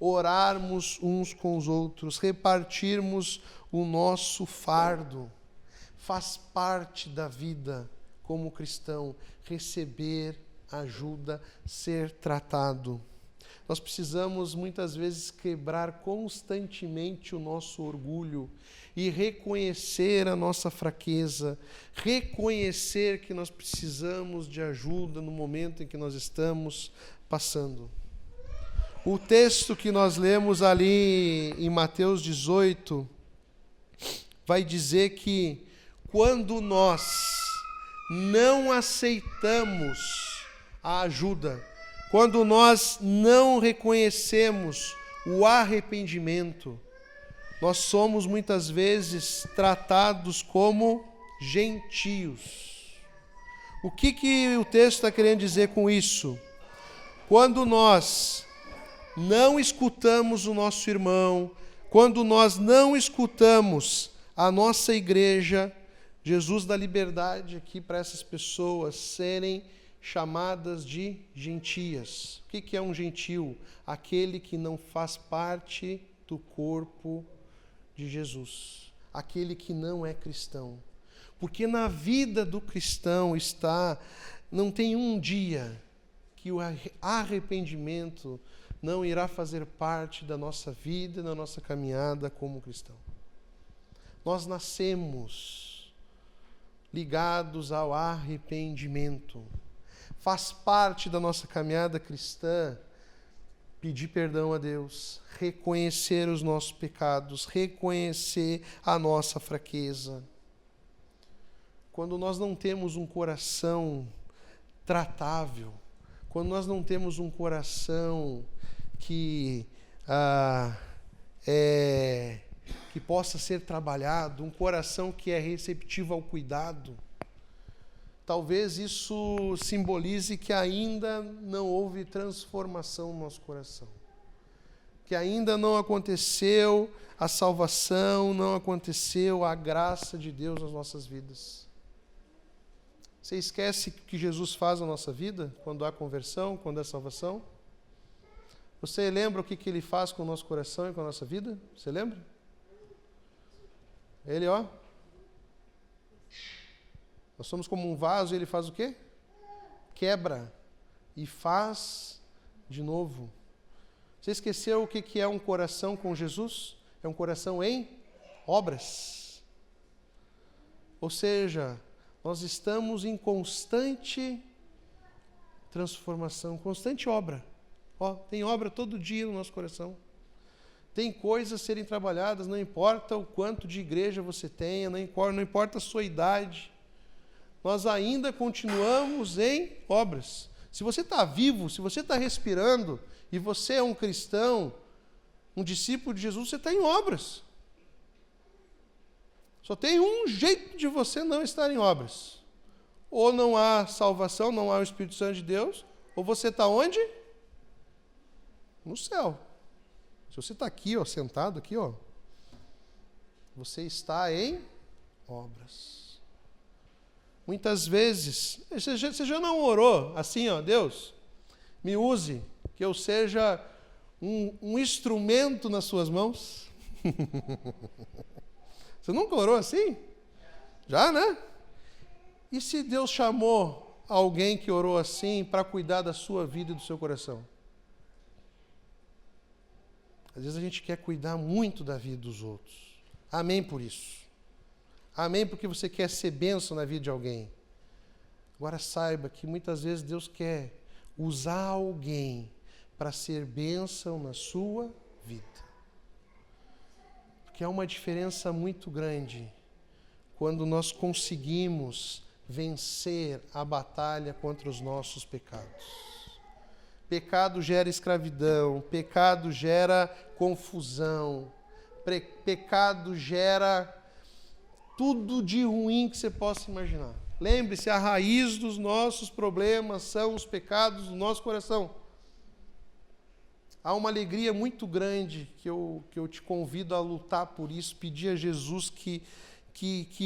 orarmos uns com os outros, repartirmos o nosso fardo. Faz parte da vida como cristão, receber ajuda, ser tratado. Nós precisamos muitas vezes quebrar constantemente o nosso orgulho e reconhecer a nossa fraqueza, reconhecer que nós precisamos de ajuda no momento em que nós estamos passando. O texto que nós lemos ali em Mateus 18 vai dizer que quando nós não aceitamos a ajuda, quando nós não reconhecemos o arrependimento, nós somos muitas vezes tratados como gentios. O que o texto está querendo dizer com isso? Quando nós não escutamos o nosso irmão, quando nós não escutamos a nossa igreja, Jesus dá liberdade aqui para essas pessoas serem chamadas de gentias. O que é um gentio? Aquele que não faz parte do corpo de Jesus, aquele que não é cristão. Porque na vida do cristão não tem um dia que o arrependimento não irá fazer parte da nossa vida, da nossa caminhada como cristão. Nós nascemos ligados ao arrependimento. Faz parte da nossa caminhada cristã pedir perdão a Deus, reconhecer os nossos pecados, reconhecer a nossa fraqueza. Quando nós não temos um coração tratável, quando nós não temos um coração que possa ser trabalhado, um coração que é receptivo ao cuidado, talvez isso simbolize que ainda não houve transformação no nosso coração, que ainda não aconteceu a salvação, não aconteceu a graça de Deus nas nossas vidas. Você esquece o que Jesus faz na nossa vida, quando há conversão, quando há salvação? Você lembra o que Ele faz com o nosso coração e com a nossa vida? Você lembra? Ele, nós somos como um vaso e Ele faz o quê? Quebra e faz de novo. Você esqueceu o que é um coração com Jesus? É um coração em obras. Ou seja, nós estamos em constante transformação, constante obra. Tem obra todo dia no nosso coração. Tem coisas a serem trabalhadas, não importa o quanto de igreja você tenha, não importa a sua idade. Nós ainda continuamos em obras. Se você está vivo, se você está respirando, e você é um cristão, um discípulo de Jesus, você está em obras. Só tem um jeito de você não estar em obras. Ou não há salvação, não há o Espírito Santo de Deus, ou você está onde? No céu. Se você está aqui, sentado aqui, você está em obras. Muitas vezes, você já não orou assim, Deus, me use, que eu seja um instrumento nas suas mãos? Você nunca orou assim? Já, né? E se Deus chamou alguém que orou assim para cuidar da sua vida e do seu coração? Às vezes a gente quer cuidar muito da vida dos outros. Amém por isso. Amém porque você quer ser bênção na vida de alguém. Agora saiba que muitas vezes Deus quer usar alguém para ser bênção na sua vida. Porque há uma diferença muito grande quando nós conseguimos vencer a batalha contra os nossos pecados. Pecado gera escravidão, pecado gera confusão, pecado gera tudo de ruim que você possa imaginar. Lembre-se, a raiz dos nossos problemas são os pecados do nosso coração. Há uma alegria muito grande que eu te convido a lutar por isso, pedir a Jesus que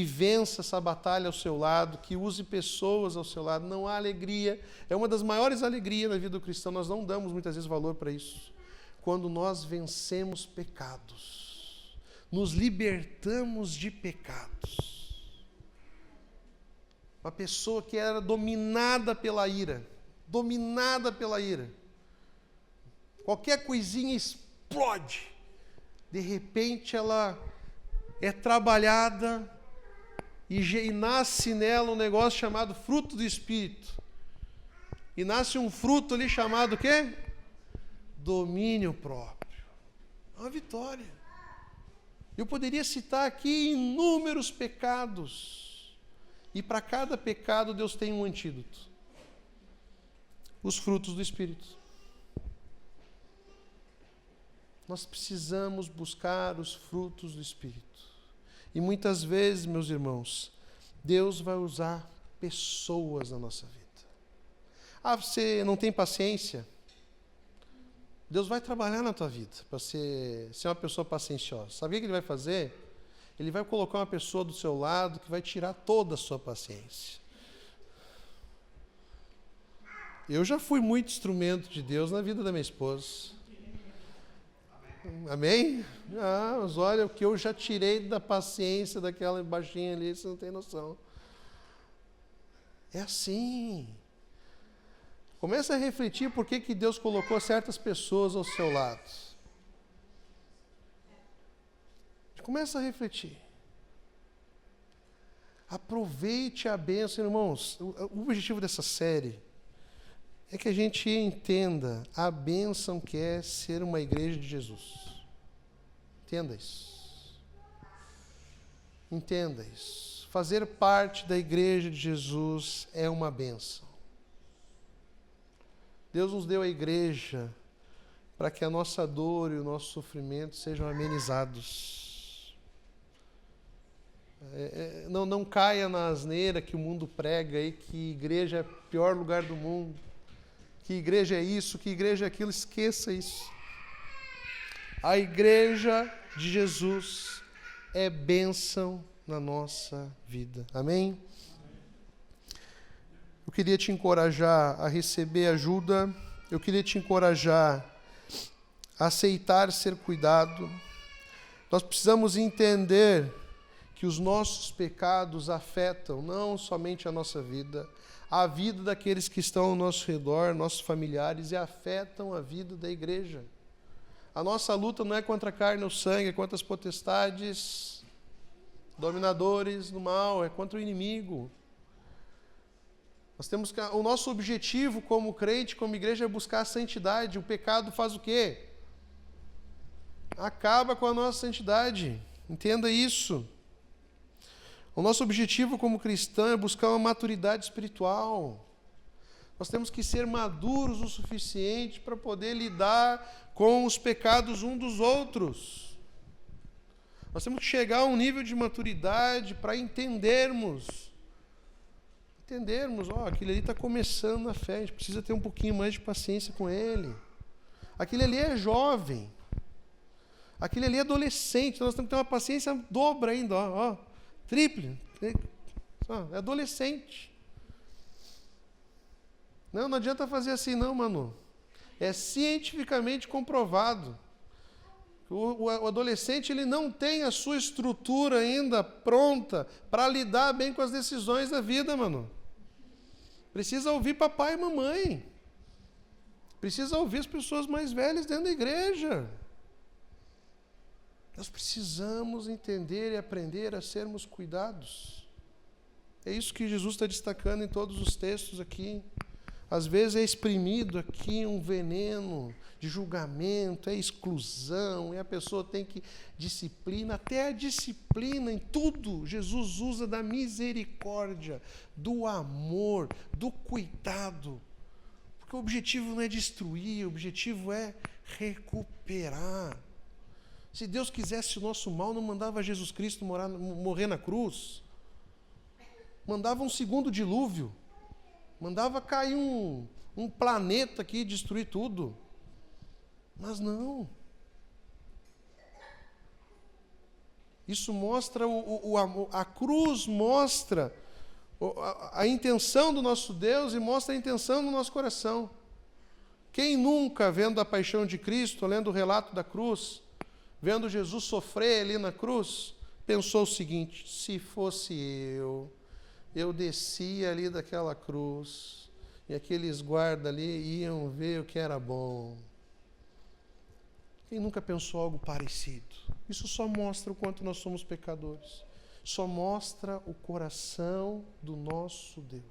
vença essa batalha ao seu lado, que use pessoas ao seu lado. Não há alegria, é uma das maiores alegrias na vida do cristão, nós não damos muitas vezes valor para isso. Quando nós vencemos pecados, nos libertamos de pecados. Uma pessoa que era dominada pela ira, qualquer coisinha explode, de repente ela é trabalhada e nasce nela um negócio chamado fruto do Espírito. E nasce um fruto ali chamado o quê? Domínio próprio. É uma vitória. Eu poderia citar aqui inúmeros pecados. E para cada pecado Deus tem um antídoto. Os frutos do Espírito. Nós precisamos buscar os frutos do Espírito. E muitas vezes, meus irmãos, Deus vai usar pessoas na nossa vida. Você não tem paciência? Deus vai trabalhar na tua vida para ser uma pessoa pacienciosa. Sabe o que Ele vai fazer? Ele vai colocar uma pessoa do seu lado que vai tirar toda a sua paciência. Eu já fui muito instrumento de Deus na vida da minha esposa. Amém? Mas olha o que eu já tirei da paciência daquela baixinha ali, você não tem noção. É assim. Começa a refletir por que Deus colocou certas pessoas ao seu lado. Começa a refletir. Aproveite a bênção, irmãos. O objetivo dessa série é que a gente entenda a bênção que é ser uma igreja de Jesus. Entenda isso. Entenda isso. Fazer parte da igreja de Jesus é uma bênção. Deus nos deu a igreja para que a nossa dor e o nosso sofrimento sejam amenizados. Não caia na asneira que o mundo prega aí, que igreja é o pior lugar do mundo, que igreja é isso, que igreja é aquilo. Esqueça isso. A igreja de Jesus é bênção na nossa vida. Amém? Eu queria te encorajar a receber ajuda, eu queria te encorajar a aceitar ser cuidado. Nós precisamos entender que os nossos pecados afetam não somente a nossa vida, a vida daqueles que estão ao nosso redor, nossos familiares, e afetam a vida da igreja. A nossa luta não é contra a carne ou sangue, é contra as potestades, dominadores do mal, é contra o inimigo. O nosso objetivo como crente, como igreja, é buscar a santidade. O pecado faz o quê? Acaba com a nossa santidade. Entenda isso. O nosso objetivo como cristão é buscar uma maturidade espiritual. Nós temos que ser maduros o suficiente para poder lidar com os pecados uns dos outros. Nós temos que chegar a um nível de maturidade para entendermos, aquele ali está começando na fé, a gente precisa ter um pouquinho mais de paciência com ele. Aquele ali é jovem, aquele ali é adolescente, nós temos que ter uma paciência dobra ainda, triple, é adolescente. Não adianta fazer assim não, mano. É cientificamente comprovado. O adolescente ele não tem a sua estrutura ainda pronta para lidar bem com as decisões da vida, mano. Precisa ouvir papai e mamãe. Precisa ouvir as pessoas mais velhas dentro da igreja. Nós precisamos entender e aprender a sermos cuidados. É isso que Jesus está destacando em todos os textos aqui. Às vezes é exprimido aqui um veneno de julgamento, é exclusão, e a pessoa tem que disciplina, até a disciplina em tudo. Jesus usa da misericórdia, do amor, do cuidado. Porque o objetivo não é destruir, o objetivo é recuperar. Se Deus quisesse o nosso mal, não mandava Jesus Cristo morrer na cruz. Mandava um segundo dilúvio. Mandava cair um planeta aqui e destruir tudo. Mas não. Isso mostra a cruz mostra a intenção do nosso Deus e mostra a intenção do nosso coração. Quem nunca, vendo a paixão de Cristo, lendo o relato da cruz, vendo Jesus sofrer ali na cruz, pensou o seguinte: se fosse eu descia ali daquela cruz e aqueles guardas ali iam ver o que era bom. Quem nunca pensou algo parecido? Isso só mostra o quanto nós somos pecadores. Só mostra o coração do nosso Deus.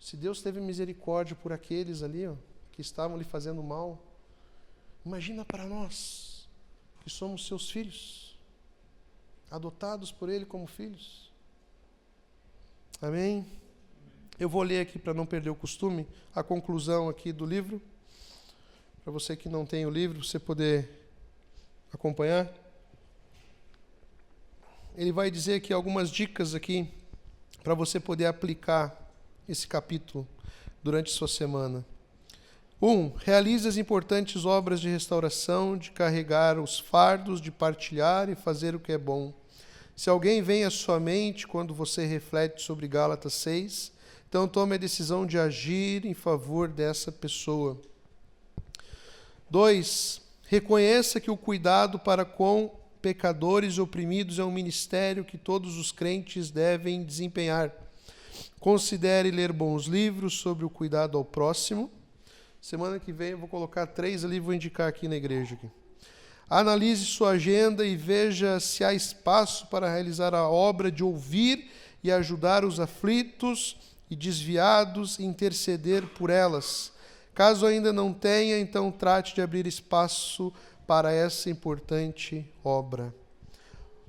Se Deus teve misericórdia por aqueles ali, que estavam lhe fazendo mal, imagina para nós, que somos seus filhos, adotados por Ele como filhos. Amém? Eu vou ler aqui, para não perder o costume, a conclusão aqui do livro, para você que não tem o livro, você poder acompanhar. Ele vai dizer aqui algumas dicas aqui, para você poder aplicar esse capítulo durante sua semana. 1. Realize as importantes obras de restauração, de carregar os fardos, de partilhar e fazer o que é bom. Se alguém vem à sua mente quando você reflete sobre Gálatas 6, então tome a decisão de agir em favor dessa pessoa. 2. Reconheça que o cuidado para com pecadores e oprimidos é um ministério que todos os crentes devem desempenhar. Considere ler bons livros sobre o cuidado ao próximo. Semana que vem eu vou colocar 3 ali, vou indicar aqui na igreja. Aqui. Analise sua agenda e veja se há espaço para realizar a obra de ouvir e ajudar os aflitos e desviados, interceder por elas. Caso ainda não tenha, então trate de abrir espaço para essa importante obra.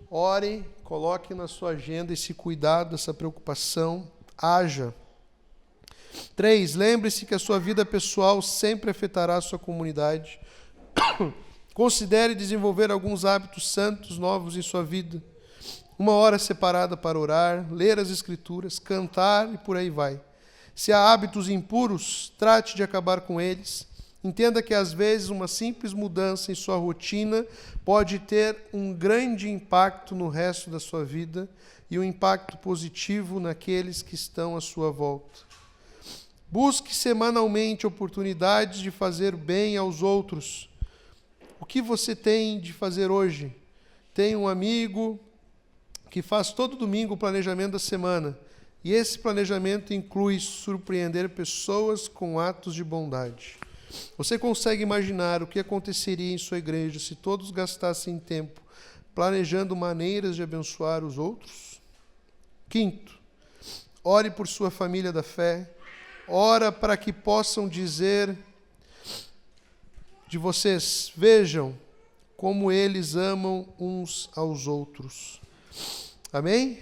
Ore, coloque na sua agenda esse cuidado, essa preocupação, haja. 3. Lembre-se que a sua vida pessoal sempre afetará a sua comunidade. Considere desenvolver alguns hábitos santos novos em sua vida. Uma hora separada para orar, ler as Escrituras, cantar e por aí vai. Se há hábitos impuros, trate de acabar com eles. Entenda que às vezes uma simples mudança em sua rotina pode ter um grande impacto no resto da sua vida e um impacto positivo naqueles que estão à sua volta. Busque semanalmente oportunidades de fazer bem aos outros. O que você tem de fazer hoje? Tem um amigo que faz todo domingo o planejamento da semana. E esse planejamento inclui surpreender pessoas com atos de bondade. Você consegue imaginar o que aconteceria em sua igreja se todos gastassem tempo planejando maneiras de abençoar os outros? 5. Ore por sua família da fé. Ora para que possam dizer de vocês, vejam como eles amam uns aos outros. Amém?